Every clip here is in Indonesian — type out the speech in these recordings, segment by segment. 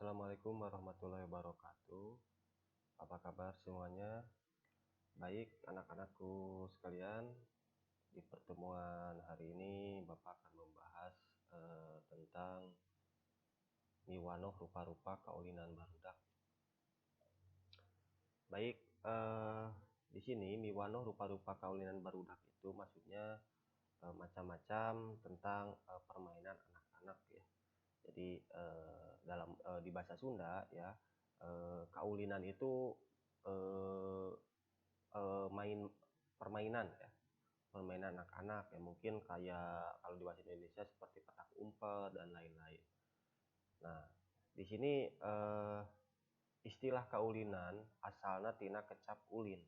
Assalamualaikum warahmatullahi wabarakatuh. Apa kabar semuanya? Baik, anak-anakku sekalian. Di pertemuan hari ini, Bapak akan membahas tentang miwanoh rupa-rupa kaulinan barudak. Baik, di sini miwanoh rupa-rupa kaulinan barudak itu maksudnya macam-macam tentang permainan anak-anak ya. Jadi di bahasa Sunda ya, kaulinan itu permainan ya, permainan anak-anak ya, mungkin kayak kalau di bahasa Indonesia seperti petak umpet dan lain-lain. Nah, di sini istilah kaulinan asalna tina kecap ulin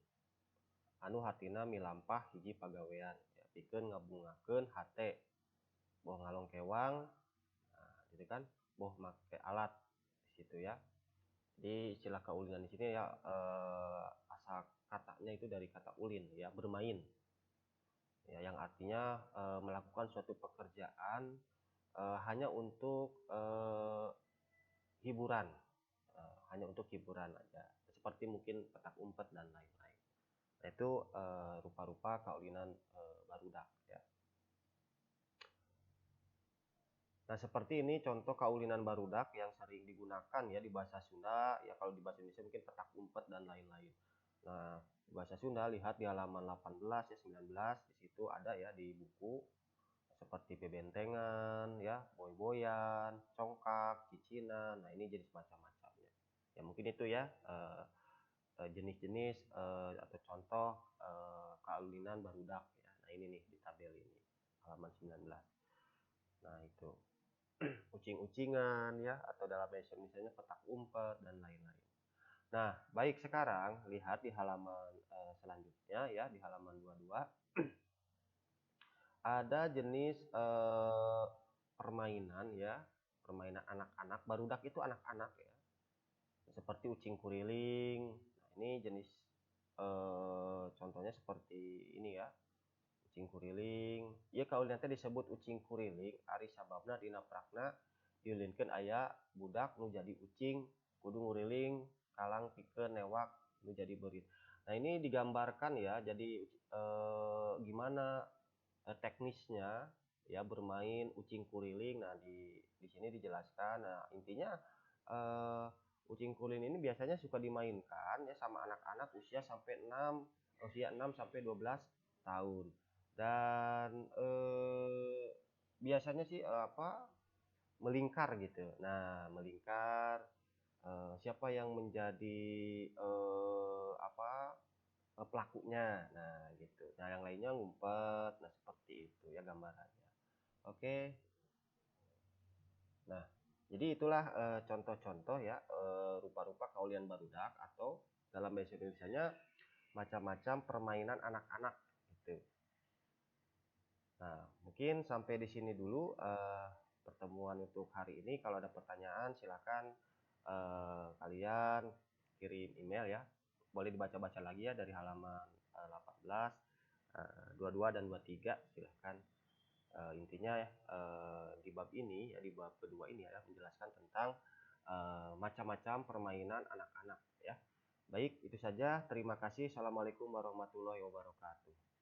anu hartina milampah hiji pagawean ya, pikeun ngabungakeun hate boh ngalong kewang, nah, gitu kan, boh make alat di situ ya. Jadi istilah kaulinan di sini ya asal katanya itu dari kata ulin ya, bermain ya, yang artinya melakukan suatu pekerjaan hanya untuk hiburan, hanya untuk hiburan aja, seperti mungkin petak umpet dan lain-lain. Nah, itu rupa-rupa kaulinan barudak ya. Nah, seperti ini contoh kaulinan barudak yang sering digunakan ya di bahasa Sunda ya. Kalau di bahasa Indonesia mungkin petak umpet dan lain-lain. Nah, di bahasa Sunda lihat di halaman 18 ya, 19 di situ ada ya di buku seperti bebentengan ya, boy-boyan, congkak, cicinan. Nah, ini jenis macam-macamnya. Ya mungkin itu ya jenis-jenis atau contoh kaulinan barudak ya. Nah, ini nih di tabel ini halaman 19. Nah, itu ucing-ucingan ya, atau dalam bahasa Indonesia petak umpet dan lain-lain. Nah, baik, sekarang lihat di halaman selanjutnya ya, di halaman 22 ada jenis permainan ya, permainan anak-anak. Barudak itu anak-anak ya, seperti ucing kuriling. Nah, ini jenis contohnya seperti ini ya, ucing kuriling. Ieu kaulina teh disebut ucing kuriling ari sababna dina prakna diulinkeun aya budak nu jadi ucing kudu nguriling kalang pikeun newak nu jadi beurit. Nah, ini digambarkan ya, jadi gimana teknisnya ya bermain ucing kuriling. Nah, di sini dijelaskan. Nah, intinya ucing kuriling ini biasanya suka dimainkan ya sama anak-anak usia 6 sampai 12 tahun. Dan biasanya sih melingkar gitu. Nah, melingkar, siapa yang menjadi pelakunya. Nah, gitu. Nah, yang lainnya ngumpet. Nah, seperti itu ya gambarannya. Oke. Nah, jadi itulah contoh-contoh ya rupa-rupa kaulinan barudak, atau dalam bahasa Indonesianya macam-macam permainan anak-anak gitu. Nah, mungkin sampai di sini dulu pertemuan untuk hari ini. Kalau ada pertanyaan silakan kalian kirim email ya. Boleh dibaca-baca lagi ya dari halaman 18, 22 dan 23 silahkan. Intinya ya di bab ini ya, di bab kedua ini ya, menjelaskan tentang macam-macam permainan anak-anak ya. Baik, itu saja. Terima kasih. Assalamualaikum warahmatullahi wabarakatuh.